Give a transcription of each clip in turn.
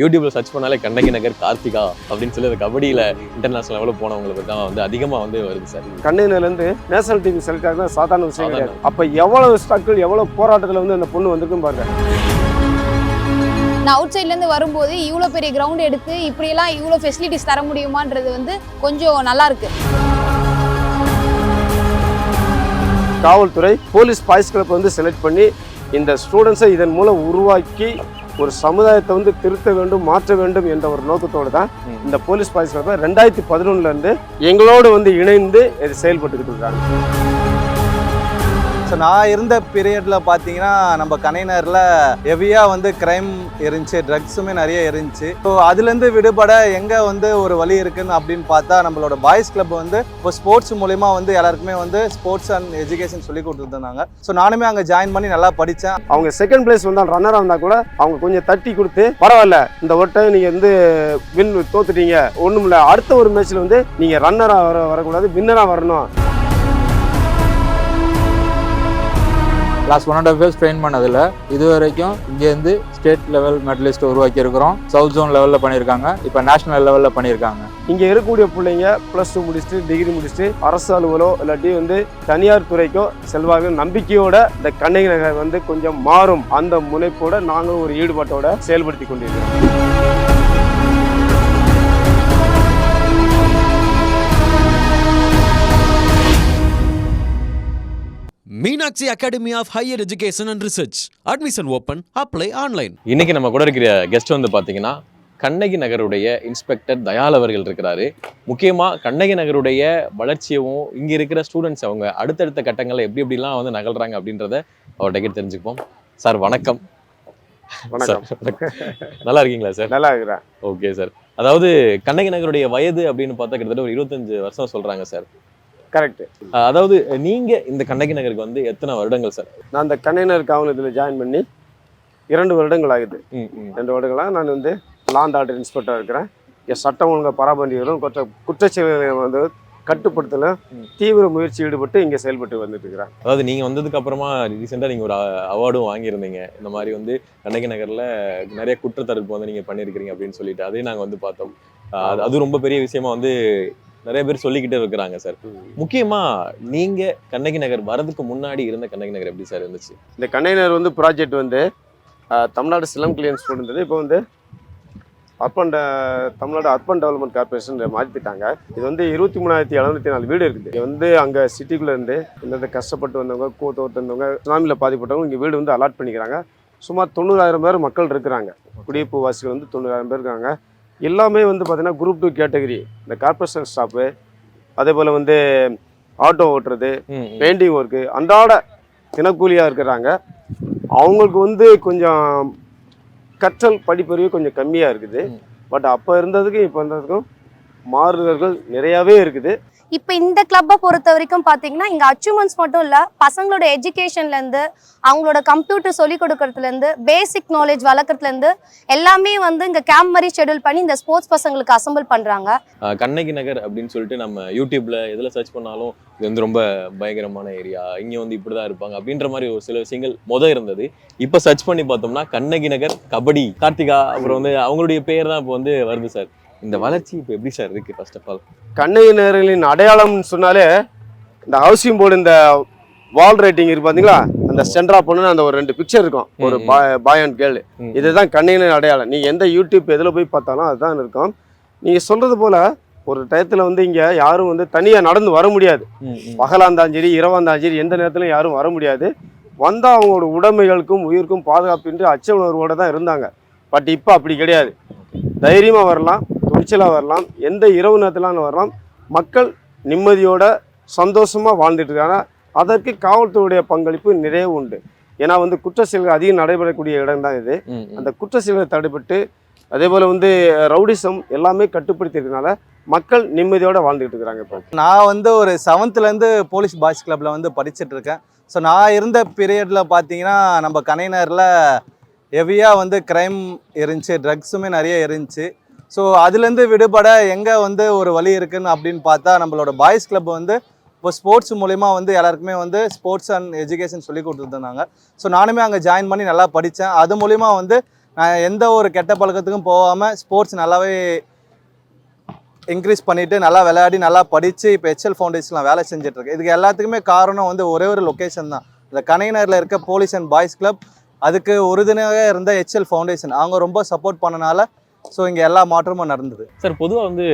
யூடியூப்ல சர்ச் பண்ணாலே கண்ணகி நகர் கார்த்திகா அப்படின்னு சொல்லி கபடியில இன்டர்நேஷனல் லெவலில் போனவங்களுக்கு தான் வந்து அதிகமா வந்து வருது சார். கண்ணகில இருந்து நேஷனல் டீம் செலக்ட் ஆகுது சாதாரண விஷயம் கிடையாது. அப்ப எவ்வளவு ஸ்ட்ரகிள் எவ்வளவு போராட்டத்துல வந்து அந்த பொண்ணு வந்திருக்கும் பாருங்க. நான் அவுட் சைட்லேருந்து வரும்போது இவ்வளோ பெரிய கிரவுண்ட் எடுத்து இப்படியெல்லாம் இவ்வளோ ஃபெசிலிட்டிஸ் தர முடியுமான்றது வந்து கொஞ்சம் நல்லா இருக்கு. காவல்துறை போலீஸ் பாய்ஸ் கிளப் வந்து செலக்ட் பண்ணி இந்த ஸ்டூடெண்ட்ஸை இதன் மூலம் உருவாக்கி ஒரு சமுதாயத்தை வந்து திருத்த வேண்டும் மாற்ற வேண்டும் என்ற ஒரு நோக்கத்தோடு தான் இந்த போலீஸ் பாய்ஸ் கிளப்பை 2011 இருந்து எங்களோடு வந்து இணைந்து இது செயல்பட்டுக்கிட்டு இருக்காங்க. ஸோ நான் இருந்த பீரியடில் பார்த்தீங்கன்னா நம்ம கலைஞரில் ஹெவியாக வந்து க்ரைம் இருந்துச்சு, ட்ரக்ஸுமே நிறைய இருந்துச்சு. ஸோ அதுலேருந்து விடுபட எங்கே வந்து ஒரு வழி இருக்குன்னு அப்படின்னு பார்த்தா நம்மளோட பாய்ஸ் கிளப் வந்து இப்போ ஸ்போர்ட்ஸ் மூலிமா வந்து எல்லாருக்குமே வந்து ஸ்போர்ட்ஸ் அண்ட் எஜுகேஷன் சொல்லி கொடுத்துருந்தாங்க. ஸோ நானுமே அங்கே ஜாயின் பண்ணி நல்லா படித்தேன். அவங்க செகண்ட் பிளேஸ் வந்தால் ரன்னராக இருந்தால் கூட அவங்க கொஞ்சம் தட்டி கொடுத்து பரவாயில்ல இந்த ஒரு டைம் நீங்கள் வந்து வின் தோத்துட்டீங்க ஒன்றும் இல்லை, அடுத்த ஒரு மேட்ச்சில் வந்து நீங்கள் ரன்னராக வரக்கூடாது வின்னராக வரணும். லாஸ்ட் 1.5 இயர்ஸ் ட்ரெயின் பண்ணதில் இது வரைக்கும் இங்கேருந்து ஸ்டேட் லெவல் மெடலிஸ்ட் உருவாக்கி இருக்கிறோம். சவுத் ஜோன் லெவலில் பண்ணியிருக்காங்க, இப்போ நேஷனல் லெவலில் பண்ணியிருக்காங்க. இங்கே இருக்கக்கூடிய பிள்ளைங்க +2 முடிச்சுட்டு டிகிரி முடிச்சுட்டு அரசு அலுவலோ இல்லாட்டி வந்து தனியார் துறைக்கோ செல்வாங்க நம்பிக்கையோட இந்த கண்ணகி நகர் வந்து கொஞ்சம் மாறும் அந்த முனைப்போட நாங்களும் ஒரு ஈடுபாட்டோட செயல்படுத்தி கொண்டிருக்கிறோம். Meenakshi academy of higher education and research admission open, apply online. இன்னைக்கு நம்ம கூட இருக்கிற கெஸ்ட் வந்து பாத்தீங்கன்னா கண்ணகி நகருடைய இன்ஸ்பெக்டர் தயால் அவர்கள் இருக்கிறாரு. முக்கியமா கண்ணகி நகருடைய வளர்ச்சியவும் இங்க இருக்கிற ஸ்டூடெண்ட்ஸ் அவங்க அடுத்தடுத்த கட்டங்களில் எப்படி எப்படிலாம் வந்து நகல்றாங்க அப்படின்றத அவர்கிட்ட கேட்டு தெரிஞ்சுப்போம். சார் வணக்கம். வணக்கம். நல்லா இருக்கீங்களா சார்? நல்லா இருக்கிறேன். Okay sir. அதாவது கண்ணகி நகருடைய வயது அப்படின்னு பார்த்தா கிட்டத்தட்ட ஒரு 25 வருஷம் சொல்றாங்க சார். கரெக்ட். அதாவது நீங்க இந்த கண்ணகி நகருக்கு வந்து எத்தனை வருடங்கள் சார்? நான் இந்த கண்ணகி நகர் காவல் இதில் ஜாயின் பண்ணி 2 வருடங்கள் ஆகுது. 2 வருடங்களாக நான் வந்து லாண்ட் ஆர்டர் இன்ஸ்பெக்டராக இருக்கிறேன். சட்டம் ஒழுங்கை பராமரிக்கிறோம், குற்றச்செயல்களை வந்து கட்டுப்படுத்தல தீவிர முயற்சி ஈடுபட்டு இங்கே செயல்பட்டு வந்துட்டு இருக்கிறேன். அதாவது நீங்க வந்ததுக்கு அப்புறமா ரீசெண்டாக நீங்க ஒரு அவார்டும் வாங்கியிருந்தீங்க. இந்த மாதிரி வந்து கண்ணகி நகர்ல நிறைய குற்றத்தடுப்பு வந்து நீங்க பண்ணியிருக்கிறீங்க அப்படின்னு சொல்லிட்டு அதையும் நாங்கள் வந்து பார்த்தோம். அது ரொம்ப பெரிய விஷயமா வந்து நிறைய பேர் சொல்லிக்கிட்டே இருக்கிறாங்க சார். முக்கியமா நீங்க கண்ணகி நகர் வரதுக்கு முன்னாடி இருந்த கண்ணகி நகர் எப்படி சார் இருந்துச்சு? இந்த கண்ணகி நகர் வந்து ப்ராஜெக்ட் வந்து தமிழ்நாடு ஸ்லம் கிளியன்ஸ் போட்டு இப்போ வந்து தமிழ்நாடு அர்பன் டெவலப்மெண்ட் கார்பரேஷன் மாற்றிட்டாங்க. இது வந்து 23,704 வீடு இருக்குது. இது வந்து அங்கே சிட்டிக்குள்ளே இருந்து இந்த கஷ்டப்பட்டு வந்தவங்க கூத்தோட்டு வந்தவங்க சுனாமியில் பாதிப்பட்டவங்க இங்கே வீடு வந்து அலாட் பண்ணிக்கிறாங்க. சுமார் 90,000 பேர் மக்கள் இருக்கிறாங்க. குடியிருப்பு வாசிகள் வந்து 90,000 பேர் இருக்காங்க. எல்லாமே வந்து பார்த்திங்கன்னா குரூப் 2 கேட்டகரி. இந்த கார்பரேஷன் ஸ்டாஃபு, அதே போல் வந்து ஆட்டோ ஓட்டுறது, பெயிண்டிங் ஒர்க்கு, அன்றாட தினக்கூலியாக இருக்கிறாங்க. அவங்களுக்கு வந்து கொஞ்சம் கற்றல் படிப்பறிவு கொஞ்சம் கம்மியாக இருக்குது. பட் அப்போ இருந்ததுக்கும் இப்போ இருந்ததுக்கும் மாறுதல்கள் நிறையாவே இருக்குது. இப்போ இந்த கிளப்பை பொறுத்த வரைக்கும் பார்த்தீங்கன்னா இங்கே அச்சீவ்மெண்ட்ஸ் மட்டும் இல்லை, பசங்களோட எஜுகேஷன்லேருந்து அவங்களோட கம்ப்யூட்டர் சொல்லிக் கொடுக்கறதுலேருந்து பேசிக் நாலேஜ் வளர்க்குறதுலேருந்து எல்லாமே வந்து இங்கே கேம்ப் மாதிரி ஷெடியூல் பண்ணி இந்த ஸ்போர்ட்ஸ் பசங்களுக்கு அசம்பிள் பண்ணுறாங்க. கண்ணகி நகர் அப்படின்னு சொல்லிட்டு நம்ம யூடியூப்ல எதில் சர்ச் பண்ணாலும் இது வந்து ரொம்ப பயங்கரமான ஏரியா, இங்கே வந்து இப்படி தான் இருப்பாங்க அப்படின்ற மாதிரி ஒரு சில விஷயங்கள் இருந்தது. இப்போ சர்ச் பண்ணி பார்த்தோம்னா கண்ணகி நகர் கபடி கார்த்திகா அப்புறம் வந்து அவங்களுடைய பேர் தான் இப்போ வந்து வருது சார். இந்த வளர்ச்சி இப்போ எப்படி சார் இருக்கு? ஃபர்ஸ்ட் ஆஃப் ஆல் கண்ணகி நகர்களின் அடையாளம்னு சொன்னாலே இந்த ஹவுசிங் போர்டு இந்த வால் ரைட்டிங் இருக்கு பார்த்தீங்களா, அந்த சென்ட்ரா பொண்ணு அந்த ஒரு 2 பிக்சர் இருக்கும், ஒரு பாய் அண்ட் கேர்ள். இதுதான் கண்ணகி நகர் அடையாளம். நீங்கள் எந்த யூடியூப் எதில் போய் பார்த்தாலும் அதுதான் இருக்கும். நீங்கள் சொல்கிறது போல் ஒரு டயத்தில் வந்து இங்கே யாரும் வந்து தனியாக நடந்து வர முடியாது. பகலாக இருந்தாலும் சரி இரவாக இருந்தாலும் சரி எந்த நேரத்திலும் யாரும் வர முடியாது. வந்தால் அவங்களோட உடைமைகளுக்கும் உயிருக்கும் பாதுகாப்பின்றி அச்ச உணர்வோடு தான் இருந்தாங்க. பட் இப்போ அப்படி கிடையாது. தைரியமாக வரலாம், துணிச்சலாக வரலாம், எந்த இரவு நேரத்திலான வரலாம். மக்கள் நிம்மதியோட சந்தோஷமாக வாழ்ந்துட்டு இருக்காங்க. அதற்கு காவல்துறையுடைய பங்களிப்பு நிறைய உண்டு. ஏன்னா வந்து குற்ற செயல்கள் அதிகம் நடைபெறக்கூடிய இடம் தான் இது. அந்த குற்ற செயல்களை தடைபட்டு அதே போல் வந்து ரவுடிசம் எல்லாமே கட்டுப்படுத்திருக்கனால மக்கள் நிம்மதியோட வாழ்ந்துட்டு இருக்கிறாங்க. இப்போ நான் வந்து ஒரு 7th போலீஸ் பாய்ஸ் கிளப்பில் வந்து படிச்சுட்டு இருக்கேன். ஸோ நான் இருந்த பீரியடில் பார்த்தீங்கன்னா நம்ம கலைஞரில் ஹெவியாக வந்து க்ரைம் இருந்துச்சு, ட்ரக்ஸுமே நிறைய இருந்துச்சு. ஸோ அதுலேருந்து விடுபட எங்கே வந்து ஒரு வழி இருக்குன்னு அப்படின்னு பார்த்தா நம்மளோட பாய்ஸ் கிளப் வந்து இப்போ ஸ்போர்ட்ஸ் மூலிமா வந்து எல்லாருக்குமே வந்து ஸ்போர்ட்ஸ் அண்ட் எஜுகேஷன் சொல்லி கொடுத்துருந்தாங்க. ஸோ நானுமே அங்கே ஜாயின் பண்ணி நல்லா படித்தேன். அது மூலிமா வந்து நான் எந்த ஒரு கெட்ட பழக்கத்துக்கும் போகாமல் ஸ்போர்ட்ஸ் நல்லாவே இன்க்ரீஸ் பண்ணிவிட்டு நல்லா விளையாடி நல்லா படித்து இப்போ HL ஃபவுண்டேஷனில் வேலை செஞ்சிட்ருக்கேன். இதுக்கு எல்லாத்துக்குமே காரணம் வந்து ஒரே ஒரு லொக்கேஷன் தான். இந்த கணையனூரில் இருக்க போலீஸ் அண்ட் பாய்ஸ் கிளப், அதுக்கு உறுதுணையாக இருந்த HL ஃபவுண்டேஷன், அவங்க ரொம்ப சப்போர்ட் பண்ணனால ஸோ இங்கே எல்லா மாற்றமும் நடந்தது. சார் பொதுவாக வந்து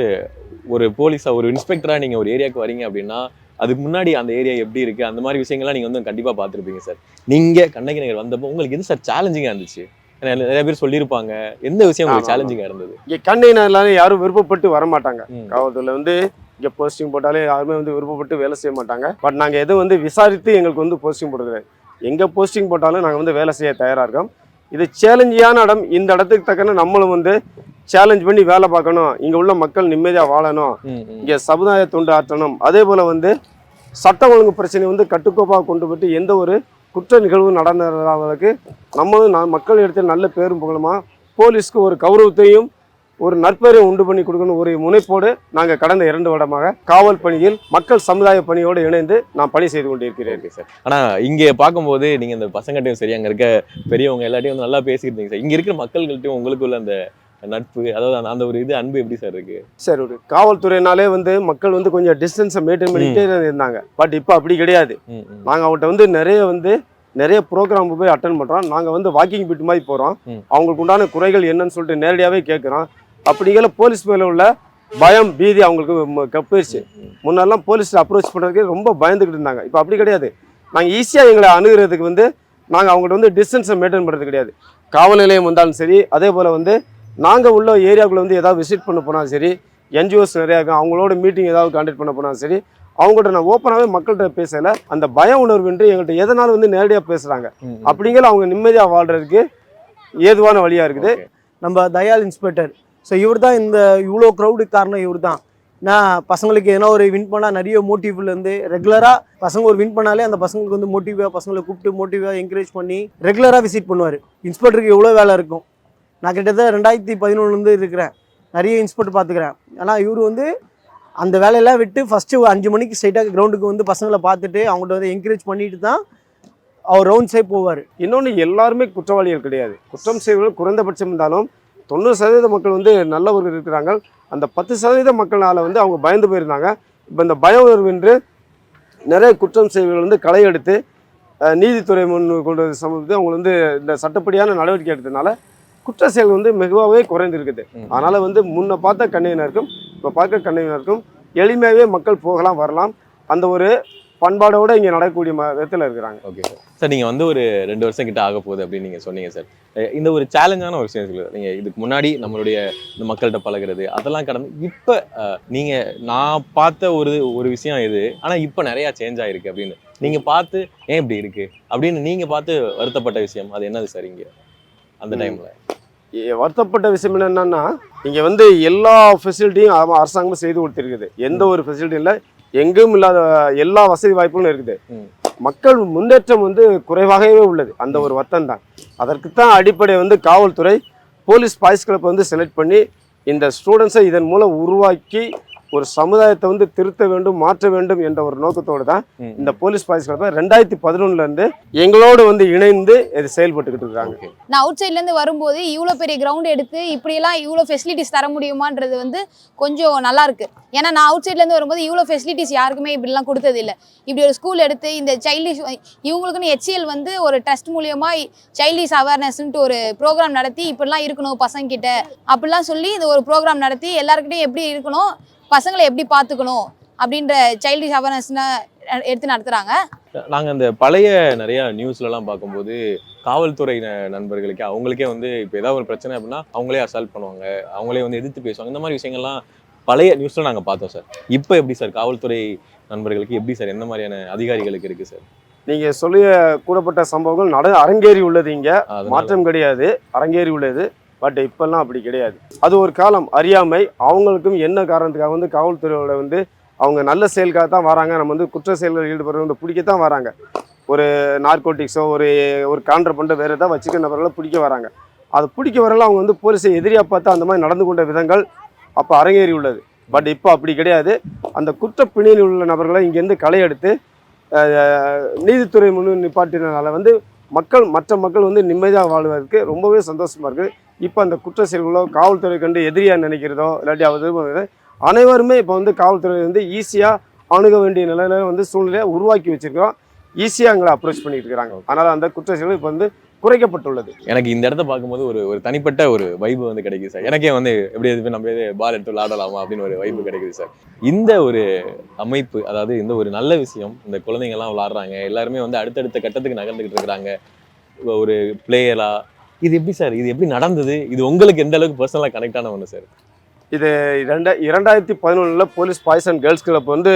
ஒரு போலீஸாக ஒரு இன்ஸ்பெக்டராக நீங்கள் ஒரு ஏரியாவுக்கு வரீங்க அப்படின்னா அதுக்கு முன்னாடி அந்த ஏரியா எப்படி இருக்குது அந்த மாதிரி விஷயங்கள்லாம் நீங்கள் வந்து கண்டிப்பாக பார்த்துருப்பீங்க சார். நீங்கள் கண்ணகி நகர் வந்தப்போ உங்களுக்கு எது சார் சேலஞ்சிங்காக இருந்துச்சு? நிறைய பேர் சொல்லியிருப்பாங்க, எந்த விஷயம் உங்களுக்கு சேலஞ்சிங்காக இருந்தது? இங்கே கண்ணகி நகர்லாம் யாரும் விருப்பப்பட்டு வரமாட்டாங்க. காவல்துறையில் வந்து இங்கே போஸ்டிங் போட்டாலே யாருமே வந்து விருப்பப்பட்டு வேலை செய்ய மாட்டாங்க. பட் நாங்கள் எதுவும் வந்து விசாரித்து எங்களுக்கு வந்து போஸ்டிங் போடுறது, எங்கே போஸ்டிங் போட்டாலும் நாங்கள் வந்து வேலை செய்ய தயாராக இருக்கோம். இது சேலஞ்சியான இடம். இந்த இடத்துக்கு தக்கன நம்மளும் வந்து சேலஞ்ச் பண்ணி வேலை பார்க்கணும். இங்கே உள்ள மக்கள் நிம்மதியாக வாழணும், இங்கே சமுதாய தொண்டு ஆற்றணும். அதே போல் வந்து சட்ட ஒழுங்கு பிரச்சனை வந்து கட்டுக்கோப்பாக கொண்டு போட்டு எந்த ஒரு குற்ற நிகழ்வு நடந்தவர்களுக்கு நம்மளும் மக்கள் இடத்தில் நல்ல பேரும் புகழுமா போலீஸ்க்கு ஒரு கௌரவத்தையும் ஒரு நற்பெயரையும் உண்டு பண்ணி கொடுக்கணும் ஒரு முனைப்போடு நாங்கள் கடந்த 2 வருடமாக காவல் பணியில் மக்கள் சமுதாய பணியோடு இணைந்து நான் பணி செய்து கொண்டிருக்கிறேன் சார். ஆனால் இங்கே பார்க்கும்போது நீங்கள் இந்த பசங்கள்ட்டையும் சரி, அங்கே இருக்க பெரியவங்க எல்லாத்தையும் வந்து நல்லா பேசிக்கிட்டீங்க சார். இங்கே இருக்கிற மக்கள்கிட்டையும் உங்களுக்குள்ள அந்த நட்பு, அதாவது அந்த ஒரு இது அன்பு எப்படி சார் இருக்கு? சார், ஒரு காவல்துறையினாலே வந்து மக்கள் வந்து கொஞ்சம் டிஸ்டன்ஸை மெயின்டைன் பண்ணிட்டே இருந்தாங்க. பட் இப்போ அப்படி கிடையாது. நாங்கள் அவங்கள்ட்ட வந்து நிறைய ப்ரோக்ராம் போய் அட்டன் பண்ணுறோம். நாங்கள் வந்து வாக்கிங் பீட் மாதிரி போகிறோம். அவங்களுக்கு உண்டான குறைகள் என்னன்னு சொல்லிட்டு நேரடியாகவே கேட்குறோம். அப்படிங்கிற போலீஸ் மேலே உள்ள பயம் பீதி அவங்களுக்கு போயிடுச்சு. முன்னெல்லாம் போலீஸ் அப்ரோச் பண்ணுறதுக்கு ரொம்ப பயந்துக்கிட்டு இருந்தாங்க. இப்போ அப்படி கிடையாது. நாங்கள் ஈஸியாக எங்களை அணுகிறதுக்கு வந்து நாங்கள் அவங்கள்ட்ட வந்து டிஸ்டன்ஸை மெயின்டைன் பண்ணுறது கிடையாது. காவல் நிலையம் வந்தாலும் சரி, அதே போல் வந்து நாங்கள் உள்ள ஏரியாவுக்குள்ள வந்து ஏதாவது விசிட் பண்ண போனாலும் சரி, NGOs நிறையா இருக்கும், அவங்களோட மீட்டிங் ஏதாவது கான்டாக்ட் பண்ண போனாலும் சரி, அவங்கள்ட்ட நான் ஓப்பனாகவே மக்கள்கிட்ட பேசலை. அந்த பய உணர்வுன்று எங்கள்கிட்ட எதனாலும் வந்து நேரடியாக பேசுகிறாங்க. அப்படிங்கிற அவங்க நிம்மதியாக வாழ்கிறதுக்கு ஏதுவான வழியாக இருக்குது. நம்ம தயால் இன்ஸ்பெக்டர், ஸோ இவர் தான் இந்த இவ்வளோ க்ரௌடுக்கு காரணம் இவர் தான். நான் பசங்களுக்கு எதனா ஒரு வின் பண்ணால் நிறைய மோட்டிவ்லேருந்து ரெகுலராக பசங்க ஒரு வின் பண்ணாலே அந்த பசங்களுக்கு வந்து மோட்டிவாக பசங்களை கூப்பிட்டு மோட்டிவாக என்கரேஜ் பண்ணி ரெகுலராக விசிட் பண்ணுவார். இன்ஸ்பெக்டருக்கு எவ்வளோ வேலை இருக்கும். நான் கிட்டத்தட்ட 2011 இருக்கிறேன், நிறைய இன்ஸ்பெக்டர் பார்த்துக்கிறேன். ஆனால் இவர் வந்து அந்த வேலையெல்லாம் விட்டு ஃபஸ்ட்டு 5 மணிக்கு ஸ்ட்ரைட்டாக கிரவுண்டுக்கு வந்து பசங்களை பார்த்துட்டு அவங்கள்ட்ட வந்து என்கரேஜ் பண்ணிட்டு தான் அவர் ரவுண்ட்ஸே போவார். இன்னொன்று, எல்லாருமே குற்றவாளிகள் கிடையாது. குற்றம் செய்வர்கள் குறைந்தபட்சம் இருந்தாலும் 90% மக்கள் வந்து நல்லவர்கள் இருக்கிறாங்க. அந்த 10% மக்களால் வந்து அவங்க பயந்து போயிருந்தாங்க. இப்போ இந்த பய உணர்வென்று நிறைய குற்றம் செய்வர்கள் வந்து களை எடுத்து நீதித்துறை முன் கொண்டு சமூகத்தை அவங்க வந்து இந்த சட்டப்படியான நடவடிக்கை எடுத்ததுனால குற்ற செயல் வந்து மிகவாகவே குறைந்திருக்குது. அதனால் வந்து முன்ன பார்த்த கண்ணையினருக்கும் இப்போ பார்க்க கண்ணையினருக்கும் எளிமையாகவே மக்கள் போகலாம் வரலாம். அந்த ஒரு பண்பாடோடு இங்கே நடக்கக்கூடிய விதத்தில் இருக்கிறாங்க. Okay sir. சார், நீங்கள் வந்து ஒரு 2 வருஷம் கிட்ட ஆக போகுது அப்படின்னு நீங்கள் சொன்னீங்க சார். இந்த ஒரு சேலஞ்சான ஒரு விஷயம் இருக்குது. நீங்கள் இதுக்கு முன்னாடி நம்மளுடைய இந்த மக்கள்கிட்ட பழகிறது அதெல்லாம் கடந்து இப்போ நான் பார்த்த ஒரு விஷயம் இது, ஆனால் இப்போ நிறையா சேஞ்ச் ஆகிருக்கு அப்படின்னு நீங்கள் பார்த்து ஏன் இப்படி இருக்குது அப்படின்னு நீங்கள் பார்த்து வருத்தப்பட்ட விஷயம் அது என்னது சார்? இங்கே அந்த டைமில் வருத்தப்பட்ட விஷயம் என்னென்னா, இங்கே வந்து எல்லா ஃபெசிலிட்டியும் அரசாங்கமும் செய்து கொடுத்துருக்குது. எந்த ஒரு ஃபெசிலிட்டியும் இல்லை, எங்கும் இல்லாத எல்லா வசதி வாய்ப்புகளும் இருக்குது. மக்கள் முன்னேற்றம் வந்து குறைவாகவே உள்ளது. அந்த ஒரு வருத்தம் தான். அதற்குத்தான் அடிப்படை வந்து காவல்துறை போலீஸ் பாய்ஸ் கிளப்பை வந்து செலக்ட் பண்ணி இந்த ஸ்டூடெண்ட்ஸை இதன் மூலம் உருவாக்கி ஒரு சமுதாயத்தை வந்து திருத்த வேண்டும், மாற்ற வேண்டும் என்ற ஒரு நோக்கத்தோடு தான் இந்த போலீஸ் பாய்ஸ் கிளப்பை 2011 எங்களோடு வந்து இணைந்து இது செயல்பட்டுக்கிட்டு இருக்காங்க. நான் அவுட் சைட்லேருந்து வரும்போது இவ்வளோ பெரிய கிரவுண்ட் எடுத்து இப்படியெல்லாம் இவ்வளோ ஃபெசிலிட்டிஸ் தர முடியுமான்றது வந்து கொஞ்சம் நல்லா இருக்கு. ஏன்னா நான் அவுட் சைட்லேருந்து வரும்போது இவ்வளோ ஃபெசிலிட்டிஸ் யாருக்குமே இப்படிலாம் கொடுத்தது இல்லை. இப்படி ஒரு ஸ்கூல் எடுத்து இந்த சைல்டிஷ் இவங்களுக்குன்னு HL வந்து ஒரு ட்ரஸ்ட் மூலியமாக சைல்டிஷ் அவேர்னஸ்ன்ட்டு ஒரு ப்ரோக்ராம் நடத்தி இப்படிலாம் இருக்கணும் பசங்கிட்ட அப்படிலாம் சொல்லி இந்த ஒரு ப்ரோக்ராம் நடத்தி எல்லாருக்கிட்டையும் எப்படி இருக்கணும், பசங்களை எப்படி பார்த்துக்கணும் அப்படின்ற சைல்டிஷ் அவேர்னஸ்னா எடுத்து நடத்துகிறாங்க. நாங்கள் அந்த பழைய நிறையா நியூஸ்லலாம் பார்க்கும்போது காவல்துறை நண்பர்களுக்கு அவங்களுக்கே வந்து இப்போ ஏதாவது ஒரு பிரச்சனை அப்படின்னா அவங்களே அசால்ட் பண்ணுவாங்க, அவங்களே வந்து எதிர்த்து பேசுவாங்க. இந்த மாதிரி விஷயங்கள்லாம் பழைய நியூஸில் நாங்கள் பார்த்தோம் சார். இப்போ எப்படி சார் காவல்துறை நண்பர்களுக்கு எப்படி சார், என்ன மாதிரியான அதிகாரிகளுக்கு இருக்குது சார்? நீங்கள் சொல்லிய கூடப்பட்ட சம்பவங்கள் அரங்கேறி உள்ளது. இங்கே மாற்றம் கிடையாது, அரங்கேறி உள்ளது. பட் இப்போல்லாம் அப்படி கிடையாது. அது ஒரு காலம் அறியாமை. அவங்களுக்கும் என்ன காரணத்துக்காக வந்து காவல்துறையோட வந்து அவங்க நல்ல செயலுக்காக தான் வராங்க. நம்ம வந்து குற்ற செயல்களில் ஈடுபடுறது வந்து பிடிக்கத்தான் வராங்க. ஒரு நார்கோட்டிக்ஸோ ஒரு கான்ட்ரபண்டோ வேறு ஏதாவது வச்சுக்க நபர்களை பிடிக்க வராங்க. அது பிடிக்க வரல அவங்க வந்து போலீஸை எதிரியாக பார்த்தா அந்த மாதிரி நடந்து கொண்ட விதங்கள் அப்போ அரங்கேறி உள்ளது. பட் இப்போ அப்படி கிடையாது. அந்த குற்ற பிணியில் உள்ள நபர்களை இங்கேருந்து களை எடுத்து நீதித்துறை முன் நிப்பாட்டினால வந்து மற்ற மக்கள் வந்து நிம்மதியாக வாழ்வதற்கு ரொம்பவே சந்தோஷமாக இருக்குது. இப்போ அந்த குற்ற செயல்களோ காவல்துறை கண்டு எதிரியாக நினைக்கிறதோ இல்லாட்டி அவர் அனைவருமே இப்போ வந்து காவல்துறை வந்து ஈஸியாக அணுக வேண்டிய நிலையில வந்து சூழ்நிலையை உருவாக்கி வச்சிருக்கிறோம். ஈஸியாக எங்களை அப்ரோச் பண்ணிட்டு இருக்கிறாங்க. அதனால் அந்த குற்ற செயல்கள் இப்போ வந்து குறைக்கப்பட்டுள்ளது. எனக்கு இந்த இடத்த பார்க்கும்போது ஒரு தனிப்பட்ட ஒரு வைப்பு வந்து கிடைக்குது சார். எனக்கே வந்து எப்படி எது நம்ம பால் எடுத்து விளையாடலாமா அப்படின்னு ஒரு வைப்பு கிடைக்குது சார். இந்த ஒரு அமைப்பு, அதாவது இந்த ஒரு நல்ல விஷயம், இந்த குழந்தைங்கள்லாம் விளாடுறாங்க, எல்லாருமே வந்து அடுத்தடுத்த கட்டத்துக்கு நகர்ந்துக்கிட்டு இருக்கிறாங்க ஒரு பிளேயரா. இது எப்படி சார், இது எப்படி நடந்தது? இது உங்களுக்கு எந்த அளவுக்கு பர்சனலாக கனெக்ட் ஆன ஒன்று சார்? இது 2011 police boys and girls club வந்து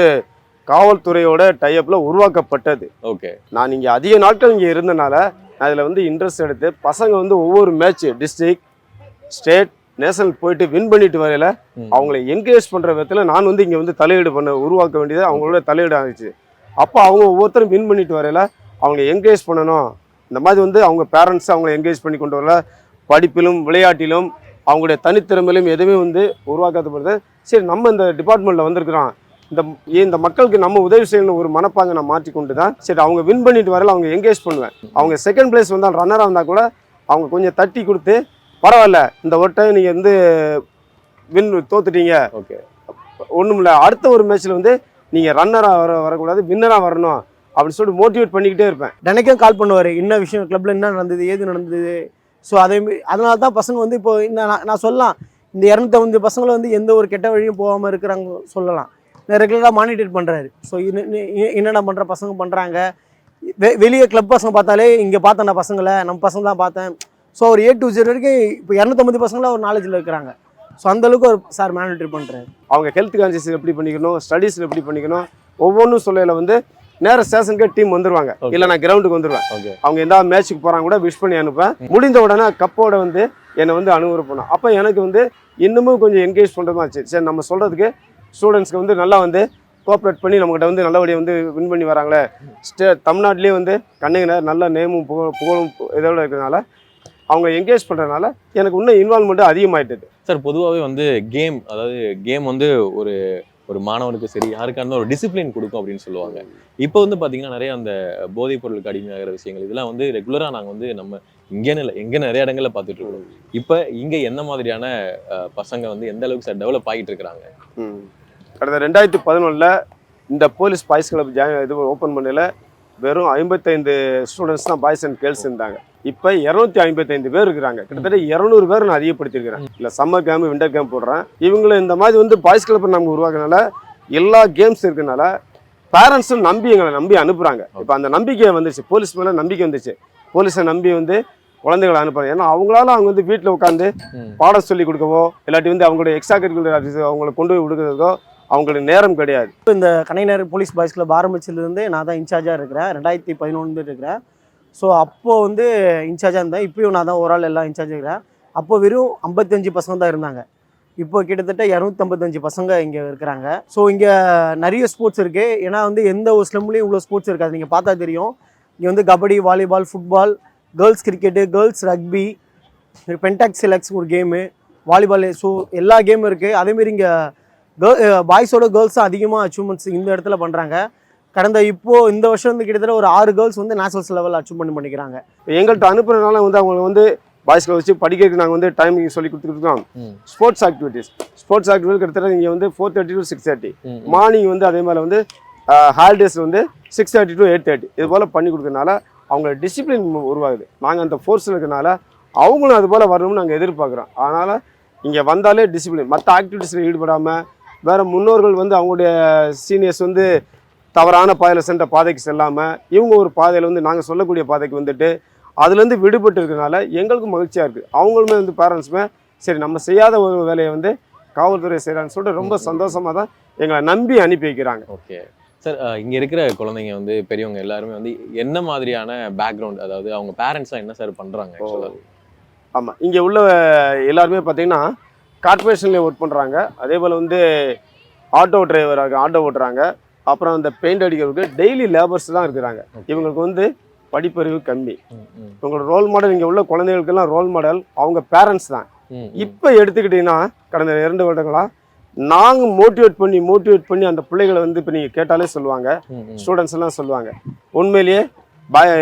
காவல்துறையோட டைப்பில் உருவாக்கப்பட்டது. ஓகே. நான் இங்கே அதிக நாட்கள் இங்கே இருந்தனால அதில் வந்து இன்ட்ரெஸ்ட் எடுத்து பசங்க வந்து ஒவ்வொரு மேட்ச் டிஸ்ட்ரிக்ட், ஸ்டேட், நேஷனல் போயிட்டு வின் பண்ணிட்டு வரையில அவங்கள என்கரேஜ் பண்ணுற விதத்தில் நான் வந்து இங்கே வந்து தலையீடு உருவாக்க வேண்டியது அவங்களோட தலையீடு ஆகிடுச்சு. அப்போ அவங்க ஒவ்வொருத்தரும் வின் பண்ணிட்டு வரையில அவங்களை என்கரேஜ் பண்ணணும். இந்த மாதிரி வந்து அவங்க பேரண்ட்ஸ் அவங்கள என்கரேஜ் பண்ணி கொண்டு வரல, படிப்பிலும் விளையாட்டிலும் அவங்களுடைய தனித்திறமையிலும் எதுவுமே வந்து உருவாக்கப்படுது. சரி, நம்ம இந்த டிபார்ட்மெண்ட்டில் வந்திருக்கிறோம், இந்த மக்களுக்கு நம்ம உதவி செய்யணும் ஒரு மனப்பாங்க நான் மாற்றிக்கொண்டு தான் சரி அவங்க வின் பண்ணிட்டு வரல அவங்க என்கரேஜ் பண்ணுவேன். அவங்க செகண்ட் பிளேஸ் வந்தால் ரன்னராக இருந்தால் கூட அவங்க கொஞ்சம் தட்டி கொடுத்து பரவாயில்ல இந்த ஒரு டைம் நீங்கள் வந்து தோத்துட்டீங்க, ஓகே, ஒன்றும் இல்லை, அடுத்த ஒரு மேட்ச்சில் வந்து நீங்கள் ரன்னராக வரக்கூடாது, வின்னராக வரணும் அப்படின்னு சொல்லிட்டு மோட்டிவேட் பண்ணிக்கிட்டே இருப்பேன். தினைக்கும் கால் பண்ணுவார், என்ன விஷயம் கிளப்பில் என்ன நடந்தது, ஏது நடந்தது. ஸோ அதனால தான் பசங்க வந்து இப்போ நான் சொல்லலாம், இந்த 250 பசங்களை வந்து எந்த ஒரு கெட்ட வழியும் போகாமல் இருக்கிறாங்க சொல்லலாம். ரெகுலராக மானிட்டர் பண்ணுறாரு. ஸோ என்னென்ன பண்ணுற பசங்க பண்ணுறாங்க, வெளியே கிளப் பசங்க பார்த்தாலே இங்கே பார்த்தேன் நான் பசங்களை, நம்ம பசங்க தான் பார்த்தேன். ஸோ ஒரு A to Z வரைக்கும் இப்போ 250 பசங்களாம் ஒரு நாலேஜில் இருக்கிறாங்க. ஸோ அந்தளவுக்கு ஒரு சார் மானிட்டர் பண்ணுறாரு. அவங்க ஹெல்த் கான்சியஸ் எப்படி பண்ணிக்கணும், ஸ்டடீஸில் எப்படி பண்ணிக்கணும், ஒவ்வொன்றும் சொல்லையில் வந்து நேரம் ஸ்டேஷனுக்கே டீம் வந்துருவாங்க, இல்லை நான் கிரவுண்டுக்கு வந்துடுவேன். அவங்க எந்த மேட்ச்சுக்கு போகிறாங்க கூட விஷ் பண்ணி அனுப்பேன். முடிந்த உடனே கப்போட வந்து என்னை வந்து அனுபவம் பண்ணோம். அப்போ எனக்கு வந்து இன்னமும் கொஞ்சம் என்கரேஜ் பண்ணுறதா இருந்துச்சு. சரி, நம்ம சொல்கிறதுக்கு ஸ்டூடெண்ட்ஸ்க்கு வந்து நல்லா வந்து கோஆப்ரேட் பண்ணி நம்மகிட்ட வந்து நல்லபடியாக வந்து வின் பண்ணி வராங்களே. தமிழ்நாட்டிலே வந்து கண்ணையினர் நல்ல நேமும் புகழும் இதோட இருக்கிறதுனால அவங்க என்கரேஜ் பண்ணுறதுனால எனக்கு இன்னும் இன்வால்மெண்ட்டு அதிகமாகிட்டது. சார், பொதுவாகவே வந்து கேம், அதாவது கேம் வந்து ஒரு மாணவனுக்கு சரி யாருக்காக இருந்தாலும் ஒரு டிசிப்ளின் கொடுக்கும் அப்படின்னு சொல்லுவாங்க. இப்போ வந்து பார்த்தீங்கன்னா நிறைய அந்த போதைப் பொருளுக்கு அடிமையாகிற விஷயங்கள் இதெல்லாம் வந்து ரெகுலராக நாங்கள் வந்து நம்ம இங்கேன்னு இல்லை எங்கே நிறைய இடங்களில் பார்த்துட்டு இருக்கோம். இப்போ இங்கே எந்த மாதிரியான பசங்க வந்து எந்த அளவுக்கு சார் டெவலப் ஆகிட்டு இருக்கிறாங்க? கடந்த 2011 இந்த போலீஸ் பாய்ஸ் கிளப் இது ஓப்பன் பண்ணல வெறும் 55 ஸ்டூடெண்ட்ஸ் தான் பாய்ஸ் அண்ட் கேர்ள்ஸ் இருந்தாங்க. இப்போ 255 பேர் இருக்கிறாங்க. கிட்டத்தட்ட 200 பேர் நான் அதிகப்படுத்திருக்கிறேன். இல்லை சம்மர் கேம்ப், விண்டர் கேம்ப் போடுறேன். இவங்களை இந்த மாதிரி வந்து பாய்ஸ் கிளப் நம்ம உருவாக்குறதுனால எல்லா கேம்ஸ் இருக்கிறதுனால பேரண்ட்ஸும் எங்களை நம்பி அனுப்புகிறாங்க. இப்போ அந்த நம்பிக்கை வந்துச்சு, போலீஸ் மேலே நம்பிக்கை வந்துச்சு. போலீஸை நம்பி வந்து குழந்தைகளை அனுப்புறாங்க. ஏன்னா அவங்களால அவங்க வந்து வீட்டில் உட்காந்து பாடம் சொல்லி கொடுக்கவோ இல்லாட்டி வந்து அவங்களுடைய எக்ஸ்ட்ரா கரிக்குலர் ஆக்டிவிட்டீஸ் அவங்களை கொண்டு போய் கொடுக்குறதோ அவங்களுக்கு நேரம் கிடையாது. இப்போ இந்த கலைஞர் போலீஸ் பாய்ஸ் கிளப் ஆரம்பிச்சதுலேருந்து நான் தான் இன்சார்ஜாக இருக்கிறேன். 2011 இருக்கிறேன். ஸோ அப்போது வந்து இன்சார்ஜாக இருந்தேன். இப்போயும் நான் தான் ஒரு ஆள் எல்லாம் இன்சார்ஜாக இருக்கிறேன். அப்போ வெறும் 55 பசங்க தான் இருந்தாங்க. இப்போ கிட்டத்தட்ட 255 பசங்க இங்கே இருக்கிறாங்க. ஸோ இங்கே நிறைய ஸ்போர்ட்ஸ் இருக்குது. ஏன்னா வந்து எந்த ஒரு ஸ்லம்லேயும் இவ்வளோ ஸ்போர்ட்ஸ் இருக்காது. நீங்கள் பார்த்தா தெரியும். இங்கே வந்து kabaddi, volleyball, football, girls cricket, girls rugby, pencak silat ஒரு கேமு, வாலிபால், ஸோ எல்லா கேமும் இருக்குது. அதேமாரி இங்கே பாய்ஸோட கேர்ள்ஸும் அதிகமாக அச்சீவ்மெண்ட்ஸ் இந்த இடத்துல பண்ணுறாங்க. இந்த வருஷம் வந்து கிட்டத்தட்ட ஒரு 6 கேர்ள்ஸ் வந்து நேஷனல்ஸ் லெவலில் அச்சீவ்மெண்ட் பண்ணிக்கிறாங்க. எங்கள்கிட்ட அனுப்புறதுனால வந்து அவங்களுக்கு வந்து பாய்ஸ்களை வச்சு படிக்கிறதுக்கு நாங்கள் வந்து டைமிங் சொல்லி கொடுத்துருக்கோம். ஸ்போர்ட்ஸ் ஆக்டிவிட்டி கிட்டத்தட்ட இங்கே வந்து 4:30 to 6:30. மார்னிங் வந்து அதே மாதிரி வந்து ஹாலிடேஸ் வந்து 6:30 to 8:30 இது போல் பண்ணி கொடுக்கறதுனால அவங்களோட டிசிப்ளின் உருவாகுது. நாங்கள் அந்த ஃபோர்ஸில் இருக்கிறனால அவங்களும் அது போல் வரணும்னு நாங்கள் எதிர்பார்க்குறோம். அதனால் இங்கே வந்தாலே டிசிப்ளின், மற்ற ஆக்டிவிட்டீஸில் ஈடுபடாமல் வேறு முன்னோர்கள் வந்து அவங்களுடைய சீனியர்ஸ் வந்து தவறான பாதையில் சென்ற பாதைக்கு செல்லாமல் இவங்க ஒரு பாதையில் வந்து நாங்கள் சொல்லக்கூடிய பாதைக்கு வந்துட்டு அதுலேருந்து விடுபட்டு இருக்கிறதுனால எங்களுக்கும் மகிழ்ச்சியாக இருக்குது. அவங்களுமே வந்து பேரண்ட்ஸுமே சரி நம்ம செய்யாத ஒரு வேலையை வந்து காவல்துறை செய்கிறான்னு சொல்லிட்டு ரொம்ப சந்தோஷமாக தான் எங்களை நம்பி அனுப்பி வைக்கிறாங்க. ஓகே சார், இங்கே இருக்கிற குழந்தைங்க வந்து பெரியவங்க எல்லாருமே வந்து என்ன மாதிரியான பேக்ரவுண்ட், அதாவது அவங்க பேரண்ட்ஸ்லாம் என்ன சார் பண்ணுறாங்க? ஆமாம், இங்கே உள்ள எல்லாருமே பார்த்தீங்கன்னா கார்பரேஷன்லேயே ஒர்க் பண்ணுறாங்க. அதே போல் வந்து ஆட்டோ டிரைவராக ஆட்டோ ஓட்டுறாங்க. அப்புறம் அந்த பெயிண்ட் அடிக்கிறதுக்கு டெய்லி லேபர்ஸ் தான் இருக்கிறாங்க. இவங்களுக்கு வந்து படிப்பறிவு கம்மி. இவங்களோட ரோல் மாடல் இங்கே உள்ள குழந்தைகளுக்கெல்லாம் ரோல் மாடல் அவங்க பேரண்ட்ஸ் தான். இப்போ எடுத்துக்கிட்டிங்கன்னா கடந்த 2 வருடங்களாக நாங்கள் மோட்டிவேட் பண்ணி அந்த பிள்ளைகளை வந்து இப்போ நீங்கள் கேட்டாலே சொல்லுவாங்க, ஸ்டூடெண்ட்ஸ் எல்லாம் சொல்லுவாங்க, உண்மையிலேயே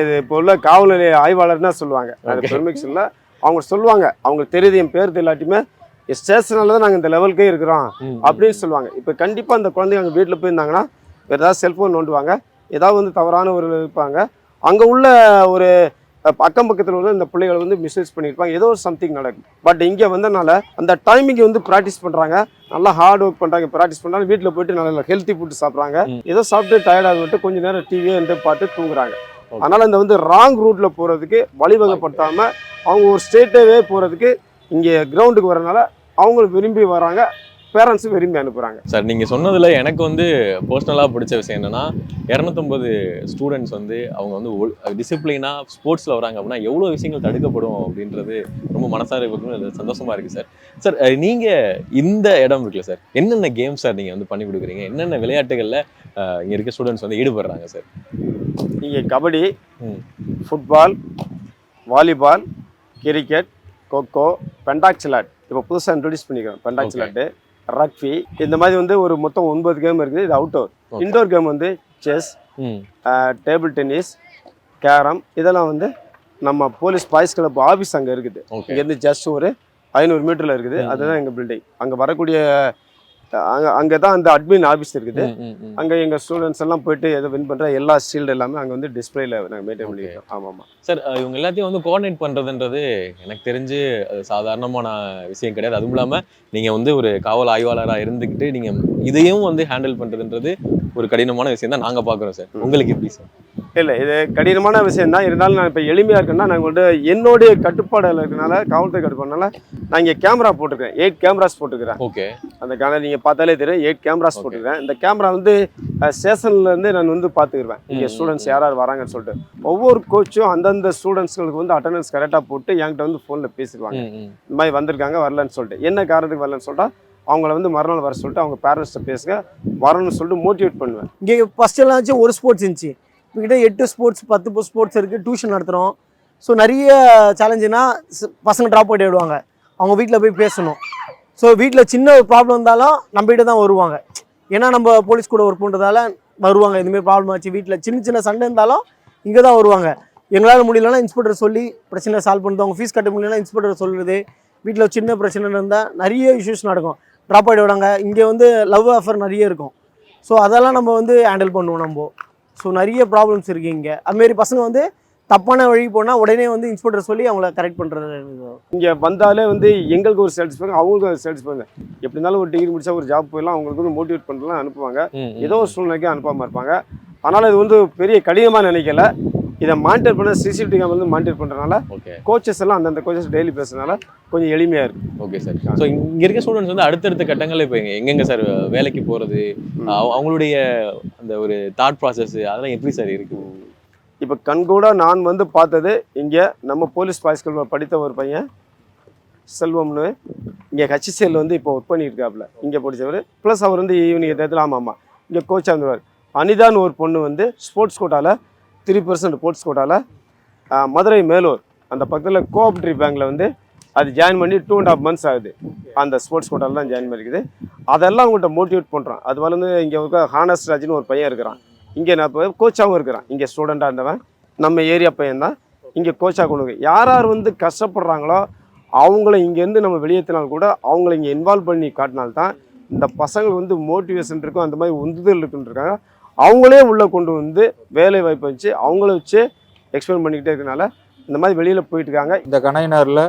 இது இப்போ உள்ள காவல் நிலைய ஆய்வாளர் தான் சொல்லுவாங்க, அது பெருமைக்கு சொல்ல. அவங்க சொல்லுவாங்க, அவங்களுக்கு தெரியுது என் பேர் இல்லாட்டியுமே ஸ்டேஷனால தான் நாங்கள் இந்த லெவலுக்கே இருக்கிறோம் அப்படின்னு சொல்லுவாங்க. இப்போ கண்டிப்பாக அந்த குழந்தைங்க அங்கே வீட்டில் போயிருந்தாங்கன்னா வேறு ஏதாவது செல்ஃபோன் நோண்டுவாங்க, ஏதாவது வந்து தவறான ஒரு இருப்பாங்க. அங்கே உள்ள ஒரு அக்கம் பக்கத்தில் உள்ள இந்த பிள்ளைகளை வந்து மிஸ்யூஸ் பண்ணியிருப்பாங்க, ஏதோ ஒரு சம்திங் நடக்கும். பட் இங்கே வந்தனால அந்த டைமிங் வந்து ப்ராக்டிஸ் பண்ணுறாங்க, நல்லா ஹார்ட் ஒர்க் பண்ணுறாங்க, ப்ராக்டிஸ் பண்ணுறாங்க, வீட்டில் போயிட்டு நல்லா ஹெல்த்தி ஃபுட்டு சாப்பிட்றாங்க, ஏதோ சாப்பிட்டு டயர்டாக விட்டு கொஞ்சம் நேரம் டிவியை வந்து பார்த்து தூங்குறாங்க. அதனால் இந்த வந்து ராங் ரூட்டில் போகிறதுக்கு வழிவகைப்படுத்தாமல் அவங்க ஒரு ஸ்டேட்டாகவே போகிறதுக்கு இங்கே கிரவுண்டுக்கு வரனால அவங்களும் விரும்பி வராங்க, பேரண்ட்ஸும் விரும்பி அனுப்புகிறாங்க. சார் நீங்கள் சொன்னதில் எனக்கு வந்து பர்சனலாக பிடிச்ச விஷயம் என்னென்னா 250 ஸ்டூடெண்ட்ஸ் வந்து அவங்க வந்து டிசிப்ளினாக ஸ்போர்ட்ஸில் வராங்க அப்படின்னா எவ்வளோ விஷயங்கள் தடுக்கப்படும் அப்படின்றது ரொம்ப மனசார சந்தோஷமாக இருக்குது சார். சார் நீங்கள் இந்த இடம் இருக்குல்ல சார், என்னென்ன கேம்ஸ் சார் நீங்கள் வந்து பண்ணி கொடுக்குறீங்க, என்னென்ன விளையாட்டுகளில் இங்கே இருக்க ஸ்டூடெண்ட்ஸ் வந்து ஈடுபடுறாங்க சார்? இங்கே kabaddi, football, volleyball, cricket, kho kho, pencak silat, இப்போ புதுசாக இன்ட்ரடியூஸ் பண்ணிக்கிறோம் பெண்டாக்சிலாட்டு, ரக்பி, இந்த மாதிரி வந்து ஒரு மொத்தம் 9 கேம் இருக்குது. இது அவுட்டோர். இன்டோர் கேம் வந்து செஸ், டேபிள் டென்னிஸ், கேரம், இதெல்லாம் வந்து நம்ம போலீஸ் பாய்ஸ் கிளப் ஆஃபீஸ் அங்கே இருக்குது. இங்கேருந்து ஜஸ்ட் ஒரு 500 மீட்டரில் இருக்குது. அதுதான் எங்கள் பில்டிங். அங்கே வரக்கூடிய அங்கே தான் அந்த அட்மின் ஆஃபீஸ் இருக்குது. அங்கே எங்கள் ஸ்டூடெண்ட்ஸ் எல்லாம் போயிட்டு எதை வின் பண்ணுற எல்லா ஷீல்டு எல்லாமே அங்கே வந்து டிஸ்பிளேல நாங்கள் மெயின்டைன் பண்ணிக்கிறோம். ஆமாம் சார், இவங்க எல்லாத்தையும் வந்து கோஆர்டினேட் பண்ணுறதுன்றது எனக்கு தெரிஞ்சு அது சாதாரணமான விஷயம் கிடையாது. அதுவும் இல்லாமல் நீங்கள் வந்து ஒரு காவல் ஆய்வாளராக இருந்துக்கிட்டு நீங்கள் இதையும் வந்து ஹேண்டில் பண்ணுறதுன்றது ஒரு கடினமான விஷயம் தான் நாங்கள் பார்க்குறோம் சார். உங்களுக்கு எப்படி சார்? இல்லை, இது கடினமான விஷயம் தான். இருந்தாலும் நான் இப்போ எளிமையாக இருக்கேன்னா நாங்கள் வந்து என்னுடைய கட்டுப்பாடில் இருக்கனால, காவல்துறை கட்டுப்பாடுனால நான் இங்கே கேமரா போட்டுருக்கேன். 8 கேமராஸ் போட்டுக்கிறேன். ஓகே, அந்த கேமரா நீங்கள் பார்த்தாலே தெரியும், 8 கேமராஸ் போட்டுக்கிறேன். இந்த கேமரா வந்து ஸ்டேஷன்லேருந்து நான் வந்து பார்த்துக்குருவேன் இங்கே ஸ்டூடெண்ட்ஸ் யார் யார் வராங்கன்னு சொல்லிட்டு. ஒவ்வொரு கோச்சும் அந்தந்த ஸ்டூடெண்ட்ஸ்களுக்கு வந்து அட்டண்டன்ஸ் கரெக்டாக போட்டு என்கிட்ட வந்து ஃபோனில் பேசிடுவாங்க, இந்த மாதிரி வந்திருக்காங்க வரலன்னு சொல்லிட்டு. என்ன காரணத்துக்கு வரலன்னு சொல்லிட்டா அவங்கள வந்து மறுநாள் வர சொல்லிட்டு அவங்க பேரண்ட்ஸ்ட்டை பேசுங்க, வரணும்னு சொல்லிட்டு மோட்டிவேட் பண்ணுவேன். இங்கே ஃபஸ்ட் எல்லாம் ஒரு ஸ்போர்ட்ஸ் இருந்துச்சு, இப்போக்கிட்ட 8 ஸ்போர்ட்ஸ் 10 ஸ்போர்ட்ஸ் இருக்குது. டியூஷன் நடத்துகிறோம். ஸோ நிறைய சேலஞ்சுனா பசங்க ட்ராப் அவுட் ஆகிடுவாங்க, அவங்க வீட்டில் போய் பேசணும். ஸோ வீட்டில் சின்ன ஒரு ப்ராப்ளம் இருந்தாலும் நம்மகிட்ட தான் வருவாங்க. ஏன்னா நம்ம போலீஸ் கூட ஒர்க் பண்ணுறதால வருவாங்க. இதுமாரி ப்ராப்ளம் ஆச்சு, வீட்டில் சின்ன சின்ன சண்டை இருந்தாலும் இங்கே தான் வருவாங்க. எங்களால் முடியலன்னா இன்ஸ்பெக்டர் சொல்லி பிரச்சனை சால்வ் பண்ணுறது, அவங்க ஃபீஸ் கட்ட முடியலன்னா இன்ஸ்பெக்டர் சொல்கிறது. வீட்டில் சின்ன பிரச்சனை இருந்தால் நிறைய இஷ்யூஸ் நடக்கும், ட்ராப் ஆகிட்டு விடாங்க. இங்கே வந்து லவ் ஆஃபர் நிறைய இருக்கும். ஸோ அதெல்லாம் நம்ம வந்து ஹேண்டில் பண்ணுவோம் நம்ம. ஸோ நிறைய ப்ராப்ளம்ஸ் இருக்குது இங்கே. அதுமாரி பசங்க வந்து தப்பான வழி போனால் உடனே வந்து இன்ஸ்பெக்டர் சொல்லி அவங்கள கரெக்ட் பண்ணுறது. இங்கே வந்தாலே வந்து எங்களுக்கு ஒரு சாட்டிஸ்ஃபேக்ஷன், அவங்களுக்கு ஒரு சாட்டிஸ்ஃபேக்ஷன். எப்படி இருந்தாலும் ஒரு டிகிரி முடிச்சா ஒரு ஜாப் போயிடலாம், அவங்களுக்கு வந்து மோட்டிவேட் பண்ணலாம் அனுப்புவாங்க. ஏதோ ஒரு சூழ்நிலைக்கு அனுப்பாமல் இருப்பாங்க. அதனால் இது வந்து பெரிய கடினமாக நினைக்கல. இதை மானிட்டர் பண்ண சிசிடிவி கேமரா வந்து மானிட்டர் பண்ணுறதுனால கோச்சஸ் எல்லாம் அந்தந்த கோச்சஸ் டெய்லி பேசுறதுனால கொஞ்சம் எளிமையாக இருக்குது. Okay sir. ஸோ இங்கே இருக்க ஸ்டூடெண்ட்ஸ் வந்து அடுத்தடுத்த கட்டங்களில் இப்போ எங்கெங்கே சார் வேலைக்கு போகிறது, அவங்களுடைய அந்த ஒரு தாட் ப்ராசஸ் அதெல்லாம் எப்படி சார் இருக்குது? இப்போ கண்கூட நான் வந்து பார்த்தது, இங்கே நம்ம போலீஸ் பாய்ஸ்கள் படித்த ஒரு பையன் செல்வம்னு இங்கே HCL வந்து இப்போ ஒர்க் பண்ணியிருக்காப்புல, இங்கே படித்தவர். ப்ளஸ் அவர் வந்து ஈவினிங் இடத்துல ஆமாம் இங்கே கோச்சாக இருந்தவர். அனிதான்னு ஒரு பொண்ணு வந்து ஸ்போர்ட்ஸ் கோட்டாவில் 3% ஸ்போர்ட்ஸ் கோட்டாவில் மதுரை மேலூர் அந்த பக்கத்தில் கோஆப்ரேட்டிவ் பேங்க்கில் வந்து அது ஜாயின் பண்ணி 2.5 months ஆகுது. அந்த ஸ்போர்ட்ஸ் கோட்டாவில் தான் ஜாயின் பண்ணியிருக்குது. அதெல்லாம் அவங்கள்ட்ட மோட்டிவேட் பண்ணுறான். அது வந்து இங்கே இருக்க ஹானஸ் ராஜ்னு ஒரு பையன் இருக்கிறான், இங்கே நான் இப்போ கோச்சாகவும் இருக்கிறான். இங்கே ஸ்டூடெண்ட்டாக இருந்தவன் நம்ம ஏரியா பையன் தான், இங்கே கோச்சாக கொண்டு யார் யார் வந்து கஷ்டப்படுறாங்களோ அவங்கள இங்கேருந்து நம்ம வெளியேற்றினால் கூட அவங்கள இங்கே இன்வால்வ் பண்ணி காட்டினால்தான் இந்த பசங்களுக்கு வந்து மோட்டிவேஷன் இருக்கும், அந்த மாதிரி உந்துதல் இருக்குன்றிருக்காங்க. அவங்களே உள்ளே கொண்டு வந்து வேலை வாய்ப்பு வச்சு அவங்கள வச்சு எக்ஸ்பிளைன் பண்ணிக்கிட்டே இருக்கனால இந்த மாதிரி வெளியில் போயிட்டு இருக்காங்க. இந்த கண்டெய்னரில்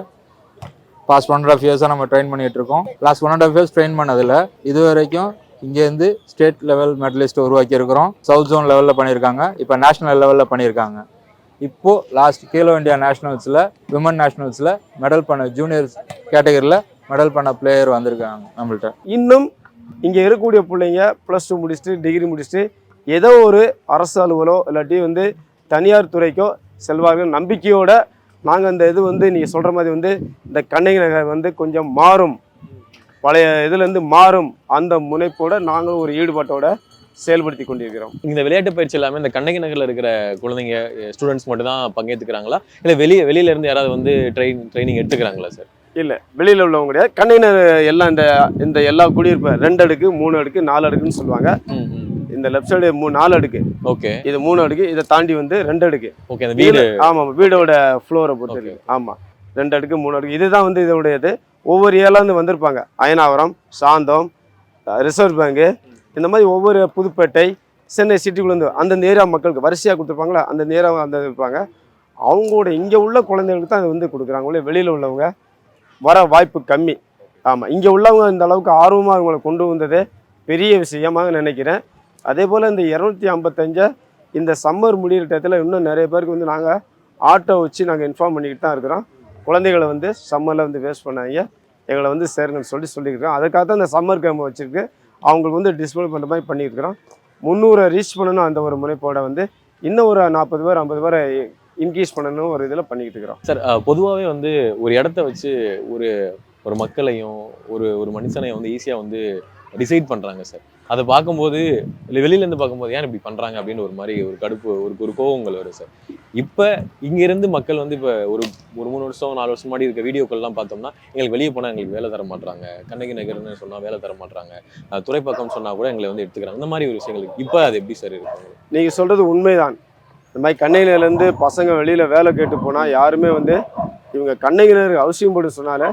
பாஸ்ட் 1.5 years நம்ம ட்ரெயின் பண்ணிகிட்டு இருக்கோம். லாஸ்ட் 1.5 years ட்ரெயின் பண்ணதில் இது வரைக்கும் இங்கேருந்து ஸ்டேட் லெவல் மெடலிஸ்ட் உருவாக்கியிருக்கிறோம். சவுத் ஜோன் லெவலில் பண்ணியிருக்காங்க, இப்போ நேஷ்னல் லெவலில் பண்ணியிருக்காங்க. இப்போது லாஸ்ட் கேலோ இந்தியா நேஷ்னல்ஸில் விமன் நேஷ்னல்ஸில் மெடல் பண்ண ஜூனியர்ஸ் கேட்டகரியில் மெடல் பண்ண பிளேயர் வந்திருக்காங்க நம்மள்கிட்ட. இன்னும் இங்கே இருக்கக்கூடிய பிள்ளைங்க +2 முடிச்சுட்டு டிகிரி முடிச்சுட்டு ஏதோ ஒரு அரசு அலுவலோ இல்லாட்டி வந்து தனியார் துறைக்கோ செல்வார்கள் நம்பிக்கையோட நாங்கள் அந்த இது வந்து நீங்கள் சொல்கிற மாதிரி வந்து இந்த கண்ணகி நகர் வந்து கொஞ்சம் மாறும், பழைய இதுலேருந்து மாறும், அந்த முனைப்போட நாங்களும் ஒரு ஈடுபாட்டோட செயல்படுத்தி கொண்டிருக்கிறோம். இந்த விளையாட்டு பயிற்சி எல்லாமே இந்த கண்ணகி நகரில் இருக்கிற குழந்தைங்க ஸ்டூடெண்ட்ஸ் மட்டும் தான் பங்கேற்றுக்கிறாங்களா, இல்லை வெளியில இருந்து யாராவது வந்து ட்ரைனிங் எடுத்துக்கிறாங்களா சார்? இல்லை, வெளியில் உள்ளவங்க கிடையாது. கண்ணகி நகர் எல்லாம் இந்த எல்லா குடியிருப்பு 2 அடுக்கு 3 அடுக்கு 4 அடுக்குன்னு சொல்லுவாங்க. இந்த லெஃப்ட் சைடு 4 அடுக்கு, ஓகே இது 3 அடுக்கு, இதை தாண்டி வந்து 2 அடுக்கு. ஓகே அந்த வீடு ஆமாம், வீடோட ஃப்ளோரை பொறுத்து இருக்கு. ஆமாம், 2 அடுக்கு 3 அடுக்கு, இதுதான் வந்து இதோடையது. ஒவ்வொரு ஏரியாவிலேருந்து வந்திருப்பாங்க. அயனாவரம், சாந்தம், ரிசர்வ் பேங்கு, இந்த மாதிரி ஒவ்வொரு புதுப்பேட்டை, சென்னை சிட்டிக்குள்ளேருந்து அந்தந்த ஏரியா மக்களுக்கு வரிசையாக கொடுத்துருப்பாங்களா, அந்த ஏரியா அந்த இருப்பாங்க. அவங்களோட இங்கே உள்ள குழந்தைகளுக்கு தான் அது வந்து கொடுக்குறாங்களே, வெளியில் உள்ளவங்க வர வாய்ப்பு கம்மி. ஆமாம், இங்கே உள்ளவங்க இந்த அளவுக்கு ஆர்வமாக அவங்கள கொண்டு வந்தது பெரிய விஷயமாக நினைக்கிறேன். அதே போல் இந்த 255 இந்த சம்மர் முடிகிற டயத்தில் இன்னும் நிறைய பேருக்கு வந்து நாங்கள் ஆட்டோ வச்சு நாங்கள் இன்ஃபார்ம் பண்ணிக்கிட்டு தான் இருக்கிறோம். குழந்தைகளை வந்து சம்மரில் வந்து வேஸ்ட் பண்ணாங்க, எங்களை வந்து சேருங்கன்னு சொல்லியிருக்கிறோம். அதுக்காக தான் இந்த சம்மர் கேம்ப் வச்சுருக்கு அவங்களுக்கு வந்து டிஸ்பிளே பண்ணுற மாதிரி பண்ணியிருக்கிறோம். 300 ரீச் பண்ணணும் அந்த ஒரு முனைப்போட வந்து இன்னும் ஒரு 40 பேர் 50 பேரை இன்க்ரீஸ் பண்ணணும் ஒரு இதில் பண்ணிக்கிட்டு இருக்கிறோம். சார். பொதுவாகவே வந்து ஒரு இடத்த வச்சு ஒரு ஒரு மக்களையும் ஒரு மனுஷனையும் வந்து ஈஸியாக வந்து டிசைட் பண்ணுறாங்க சார். அதை பார்க்கும்போது இல்லை வெளியிலேருந்து பார்க்கும்போது ஏன் இப்படி பண்ணுறாங்க அப்படின்னு ஒரு மாதிரி ஒரு கடுப்பு ஒரு கோவங்கள் வரும் சார். இப்போ இங்கேருந்து மக்கள் வந்து இப்போ ஒரு 3 வருஷம் 4 வருஷம் முன்னாடி இருக்க வீடியோக்கள்லாம் பார்த்தோம்னா எங்களுக்கு வெளியே போனால் எங்களுக்கு வேலை தர மாட்டாங்க, கண்ணகி நகர்னு சொன்னால் வேலை தர மாட்டாங்க, துறைப்பக்கம் சொன்னால் கூட எங்களை வந்து எடுத்துக்கிறாங்க. இந்த மாதிரி ஒரு விஷயங்களுக்கு இப்போ அது எப்படி சார் இருக்கு? நீங்கள் சொல்கிறது உண்மைதான். இந்த மாதிரி கண்ணகிரிலேருந்து பசங்க வெளியில் வேலை கேட்டு போனால் யாருமே வந்து இவங்க கண்ணகிரி அவசியம் போட்டு சொன்னாலே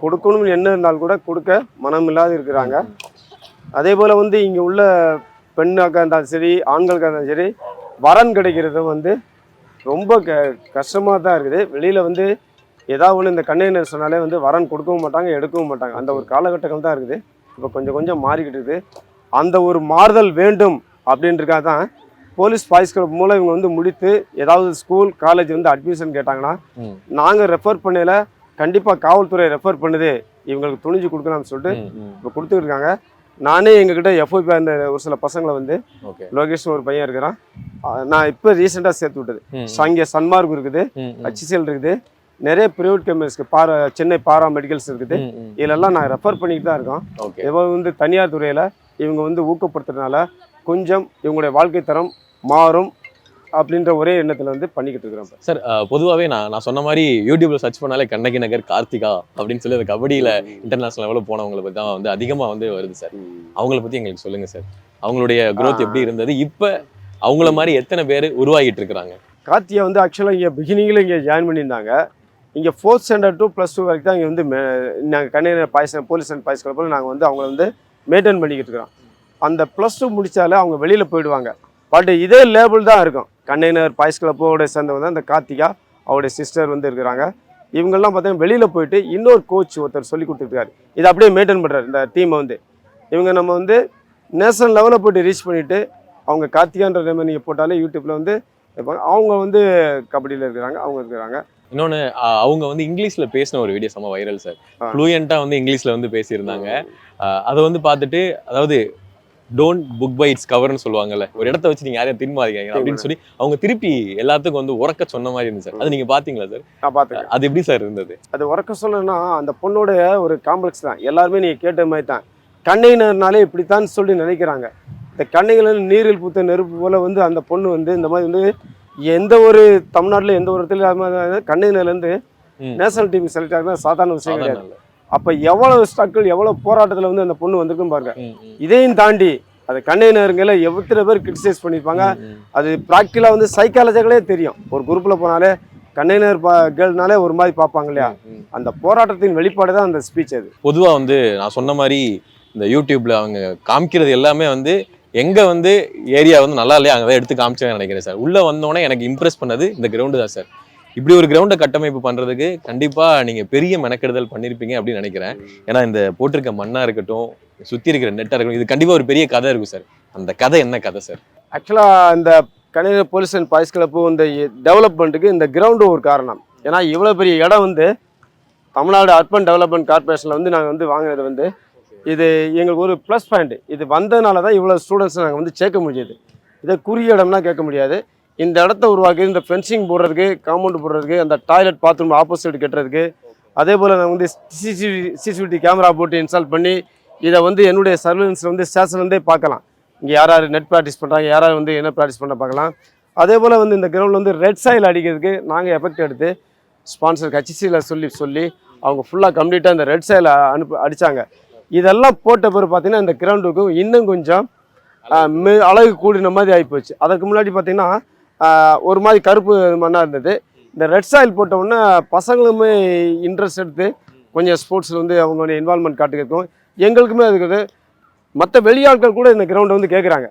கொடுக்கணும்னு என்ன இருந்தாலும் கூட கொடுக்க மனம் இல்லாத இருக்கிறாங்க. அதே போல் வந்து இங்கே உள்ள பெண்ணாக இருந்தாலும் சரி, ஆண்களுக்காக இருந்தாலும் சரி, வரன் கிடைக்கிறது வந்து ரொம்ப கஷ்டமாக தான் இருக்குது. வெளியில் வந்து ஏதாவது ஒன்று இந்த கண்ணகிரி சொன்னாலே வந்து வரன் கொடுக்கவும் மாட்டாங்க, எடுக்கவும் மாட்டாங்க. அந்த ஒரு காலகட்டங்கள் தான் இருக்குது. இப்போ கொஞ்சம் கொஞ்சம் மாறிக்கிட்டு இருக்குது. அந்த ஒரு மாறுதல் வேண்டும் அப்படின்றக்காக தான் போலீஸ் பாய்ஸ் கிளப் மூலம் இவங்க வந்து முடித்து ஏதாவது ஸ்கூல் காலேஜ் வந்து அட்மிஷன் கேட்டாங்கன்னா நாங்கள் ரெஃபர் பண்ணல, கண்டிப்பாக காவல்துறை ரெஃபர் பண்ணுது, இவங்களுக்கு துணிஞ்சு கொடுக்கலாம்னு சொல்லிட்டு இப்போ கொடுத்துருக்காங்க. நானே எங்ககிட்ட எஃப்ஐபி அந்த ஒரு சில பசங்களை வந்து லோகேஷ் ஒரு பையன் இருக்கிறான், நான் இப்போ ரீசெண்டாக சேர்த்து விட்டது. அங்கே சன்மார்க் இருக்குது, HCL இருக்குது, நிறைய ப்ரைவேட் கம்பெனிஸ்க்கு சென்னை பாரா மெடிக்கல்ஸ் இருக்குது. இதெல்லாம் நான் ரெஃபர் பண்ணிக்கிட்டு தான் இருக்கோம். இப்போ வந்து தனியார் துறையில் இவங்க வந்து ஊக்கப்படுத்துறதுனால கொஞ்சம் இவங்களுடைய வாழ்க்கை தரம் மாறும் அப்படின்ற ஒரே எண்ணத்தில் வந்து பண்ணிக்கிட்டு இருக்கிறோம் சார். பொதுவாகவே நான் சொன்ன மாதிரி யூடியூப்ல சர்ச் பண்ணாலே கண்ணகி நகர் கார்த்திகா அப்படின்னு சொல்லி அந்த கபடியில் இன்டர்நேஷனல் லெவலில் போனவங்களை பற்றி தான் வந்து அதிகமாக வந்து வருது சார். அவங்கள பற்றி எங்களுக்கு சொல்லுங்கள் சார். அவங்களுடைய growth எப்படி இருந்தது, இப்போ அவங்கள மாதிரி எத்தனை பேர் உருவாகிட்டு இருக்கிறாங்க? கார்த்தியா வந்து ஆக்சுவலாக இங்கே பிகினிங்கில் இங்கே ஜாயின் பண்ணியிருந்தாங்க. இங்கே 4th ஸ்டாண்டர்ட் to +2 வரைக்கும் தான் இங்கே வந்து நாங்கள் கண்ணகிரி போலீஸ் அண்ட் பாய்ஸ் கிளப்பில் நாங்கள் வந்து அவங்கள வந்து மெயின்டைன் பண்ணிக்கிட்டு இருக்கிறோம். அந்த +2 முடித்தாலே அவங்க வெளியில் போயிடுவாங்க. பட் இதே லேபிள் தான் இருக்கும். கண்ணகிரி பாய்ஸ் கிளப்போட சேர்ந்தவங்க தான் இந்த கார்த்திகா, அவருடைய சிஸ்டர் வந்து இருக்கிறாங்க. இவங்கெல்லாம் பார்த்தீங்கன்னா வெளியில் போயிட்டு இன்னொரு கோச் ஒருத்தர் சொல்லி கொடுத்துருக்காரு, இதை அப்படியே மெயின்டைன் பண்ணுறாரு இந்த டீமை வந்து. இவங்க நம்ம வந்து நேஷனல் லெவலில் போய்ட்டு ரீச் பண்ணிவிட்டு அவங்க கார்த்திகான்ற நேம் நீங்கள் போட்டாலே யூடியூப்பில் வந்து இருப்பாங்க. அவங்க வந்து கபடியில் இருக்கிறாங்க, அவங்க இருக்கிறாங்க. இன்னொன்று அவங்க வந்து இங்கிலீஷில் பேசின ஒரு வீடியோ செம்ம வைரல் சார். ஃப்ளூயண்ட்டாக வந்து இங்கிலீஷில் வந்து பேசியிருந்தாங்க. அதை வந்து பார்த்துட்டு அதாவது டோன்ட் புக் பை இட்ஸ் கவர்னு சொல்லுவாங்கல்ல, ஒரு இடத்த வச்சு நீங்கள் யாரையும் திரும்பாதீங்க அப்படின்னு சொல்லி அவங்க திருப்பி எல்லாத்துக்கும் வந்து உறக்க சொன்ன மாதிரி இருந்துச்சு சார். அது நீங்கள் பார்த்தீங்களா சார்? நான் பார்த்துக்கேன். அது எப்படி சார் இருந்தது? அது உறக்க சொன்னா அந்த பொண்ணோட ஒரு காம்ப்ளெக்ஸ் தான். எல்லாருமே நீங்கள் கேட்ட மாதிரி தான், கண்ணகிரினாலே இப்படித்தான் சொல்லி நினைக்கிறாங்க. இந்த கண்ணகிரியில் நீரில் பூத்த நெருப்பு போல் வந்து அந்த பொண்ணு வந்து இந்த மாதிரி வந்து எந்த ஒரு தமிழ்நாட்டில் எந்த ஒரு இடத்துல கண்ணகிரிலேருந்து நேஷனல் டீம் செலக்ட் ஆகுது சாதாரண விஷயம் கிடையாது. அப்போ எவ்வளோ ஸ்ட்ரகிள் எவ்வளோ போராட்டத்தில் வந்து அந்த பொண்ணு வந்திருக்கும் பாருங்க. இதையும் தாண்டி அது கண்ணகிரில எத்தனை பேர் கிரிட்டிசைஸ் பண்ணியிருப்பாங்க. அது ப்ராக்டிக்கலாக வந்து சைக்காலஜிகளே தெரியும். ஒரு குரூப்பில் போனாலே கண்ணகிரி கேர்ள்னாலே ஒரு மாதிரி பார்ப்பாங்க இல்லையா, அந்த போராட்டத்தின் வெளிப்பாடு தான் அந்த ஸ்பீச். அது பொதுவாக வந்து நான் சொன்ன மாதிரி இந்த யூடியூப்ல அவங்க காமிக்கிறது எல்லாமே வந்து எங்கே வந்து ஏரியா வந்து நல்லா இல்லையா அங்கே தான் எடுத்து காமிச்சாங்கன்னு நினைக்கிறேன் சார். உள்ளே வந்தோடனே எனக்கு இம்ப்ரெஸ் பண்ணது இந்த கிரவுண்டு தான் சார். இப்படி ஒரு கிரவுண்டை கட்டமைப்பு பண்ணுறதுக்கு கண்டிப்பாக நீங்கள் பெரிய மெனக்கெடுதல் பண்ணியிருப்பீங்க அப்படின்னு நினைக்கிறேன். ஏன்னா இந்த போட்டிருக்க மண்ணாக இருக்கட்டும், சுற்றி இருக்கிற நெட்டாக இருக்கட்டும், இது கண்டிப்பாக ஒரு பெரிய கதை இருக்கும் சார். அந்த கதை என்ன கதை சார்? ஆக்சுவலாக இந்த கண்ணகிரி போலீஸ் அண்ட் பாய்ஸ் கிளப்பு இந்த டெவலப்மெண்ட்டுக்கு இந்த கிரவுண்டு ஒரு காரணம். ஏன்னா இவ்வளோ பெரிய இடம் வந்து தமிழ்நாடு அர்பன் டெவலப்மெண்ட் கார்பரேஷனில் வந்து நாங்கள் வந்து வாங்கினது வந்து இது எங்களுக்கு ஒரு ப்ளஸ் பாயிண்ட். இது வந்ததுனால தான் இவ்வளோ ஸ்டூடெண்ட்ஸ் நாங்கள் வந்து சேர்க்க முடியுது. இதை குறுகிய இடம்னா கேட்க முடியாது. இந்த இடத்த உருவாக்கி இந்த ஃபென்சிங் போடுறதுக்கு, காம்பவுண்ட் போடுறதுக்கு, அந்த டாய்லெட் பாத்ரூம் ஆப்போசிட் கட்டுறதுக்கு, அதே போல் நாங்கள் வந்து சிசிடிவி கேமரா போட்டு இன்ஸ்டால் பண்ணி இதை வந்து என்னுடைய சர்வீலன்ஸில் வந்து ஸ்டேஷன்லேருந்தே பார்க்கலாம். இங்கே யார் யார் நெட் ப்ராக்டிஸ் பண்ணுறாங்க, யார் யார் வந்து என்ன ப்ராக்டிஸ் பண்ண பார்க்கலாம். அதே போல் வந்து இந்த கிரவுண்டில் வந்து ரெட் சாயில் அடிக்கிறதுக்கு நாங்கள் எஃபெக்ட் எடுத்து ஸ்பான்சர் HCL சொல்லி அவங்க ஃபுல்லாக கம்ப்ளீட்டாக இந்த ரெட் சாயில் அடித்தாங்க. இதெல்லாம் போட்ட பிறகு பார்த்தீங்கன்னா இந்த கிரவுண்டுக்கு இன்னும் கொஞ்சம் அழகு கூடின மாதிரி ஆகிப்போச்சு. அதுக்கு முன்னாடி பார்த்தீங்கன்னா ஒரு மாதிரி கருப்பு மண்ணாக இருந்தது. இந்த ரெட் சாயில் போட்ட உடனே பசங்களுமே இன்ட்ரெஸ்ட் எடுத்து கொஞ்சம் ஸ்போர்ட்ஸில் வந்து அவங்களுடைய இன்வால்மெண்ட் காட்டுக்கிறதுக்கும் எங்களுக்குமே அதுக்கு மற்ற வெளியாட்கள் கூட இந்த கிரவுண்டை வந்து கேட்குறாங்க.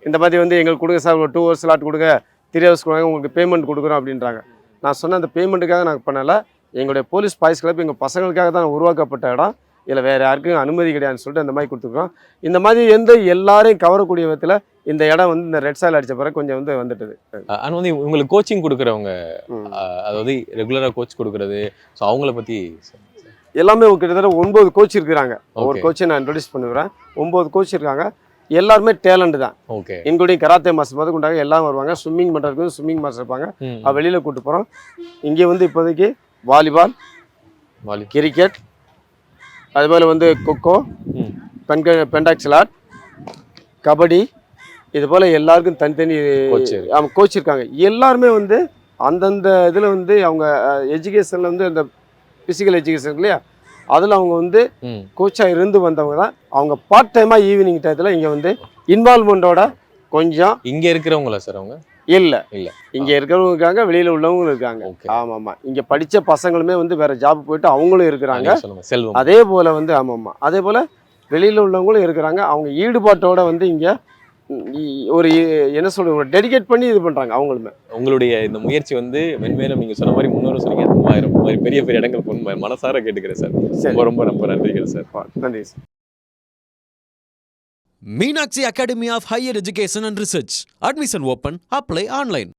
இந்த மாதிரி வந்து எங்களுக்கு கொடுங்க சார், ஒரு 2 hours ஸ்லாட் கொடுங்க, 3 hours கொடுங்க, உங்களுக்கு பேமெண்ட் கொடுக்குறோம் அப்படின்றாங்க. நான் சொன்ன அந்த பேமெண்ட்டுக்காக நாங்கள் பண்ணலை. எங்களுடைய போலீஸ் பாய்ஸ் கிளப் எங்கள் பசங்களுக்காக தான் உருவாக்கப்பட்ட இடம். இதில் வேறு யாருக்கும் அனுமதி கிடையாதுன்னு சொல்லிட்டு அந்த மாதிரி கொடுத்துருக்கோம். இந்த மாதிரி எல்லாரையும் கவரக்கூடிய விதத்தில் இந்த இடம் வந்து இந்த ரெட் சாயில் அடித்த பிறகு கொஞ்சம் வந்து வந்துட்டுது. ஆனால் வந்து உங்களுக்கு கோச்சிங் கொடுக்குறவங்க, அதாவது ரெகுலராக கோச் கொடுக்குறது, ஸோ அவங்கள பற்றி எல்லாமே கிட்டத்தட்ட 9 கோச் இருக்கிறாங்க. ஒரு கோச்சை நான் இன்ட்ரடியூஸ் பண்ணுறேன். 9 கோச் இருக்காங்க. எல்லாருமே டேலண்ட் தான். ஓகே. இன்க்ளூடிங் கராத்தே மாஸ்டர் பார்த்து கொண்டாங்க எல்லாம் வருவாங்க. ஸ்விம்மிங் பண்ணுறதுக்கு ஸ்விம்மிங் மாஸ்டர் இருப்பாங்க. வெளியில் கூப்பிட்டு போகிறோம். இங்கே வந்து இப்போதைக்கு வாலிபால், கிரிக்கெட், அதுபோல் வந்து கொக்கோ, பெண்டாக்சிலாட், கபடி, இது போல் எல்லாருக்கும் தனித்தனி கோச் இருக்காங்க. எல்லாருமே வந்து அந்தந்த இதில் வந்து அவங்க எஜுகேஷனில் வந்து அந்த ஃபிசிக்கல் எஜுகேஷன் இல்லையா, அதில் அவங்க வந்து கோச்சாக இருந்து வந்தவங்க தான். அவங்க பார்ட் டைமாக ஈவினிங் டயத்தில் இங்கே வந்து இன்வால்மெண்ட்டோட கொஞ்சம் இங்கே இருக்கிறவங்களா சார்? அவங்க இல்லை இங்கே இருக்கிறவங்க இருக்காங்க, வெளியில் உள்ளவங்களும் இருக்காங்க. ஆமாம், இங்கே படித்த பசங்களுமே வந்து வேறு ஜாப் போயிட்டு அவங்களும் இருக்கிறாங்க. அதே போல் வந்து அதே போல் வெளியில் உள்ளவங்களும் இருக்கிறாங்க. அவங்க ஈடுபாட்டோட வந்து இங்கே ஒரு என்ன சொல்றது, ஒரு டெடிகேட் பண்ணி இது பண்ணுறாங்க அவங்களுமே. உங்களுடைய இந்த முயற்சி வந்து மென்மேலும் நீங்கள் சொன்ன மாதிரி முன்னோரும் சொன்னீங்க, 3000 மாதிரி பெரிய பெரிய இடங்கள் போகணும் மனசார கேட்டுக்கிறேன் சார். ரொம்ப ரொம்ப ரொம்ப நன்றிகள் சார். நன்றி sir. Meenakshi Academy of Higher Education and Research. Admission open. Apply online.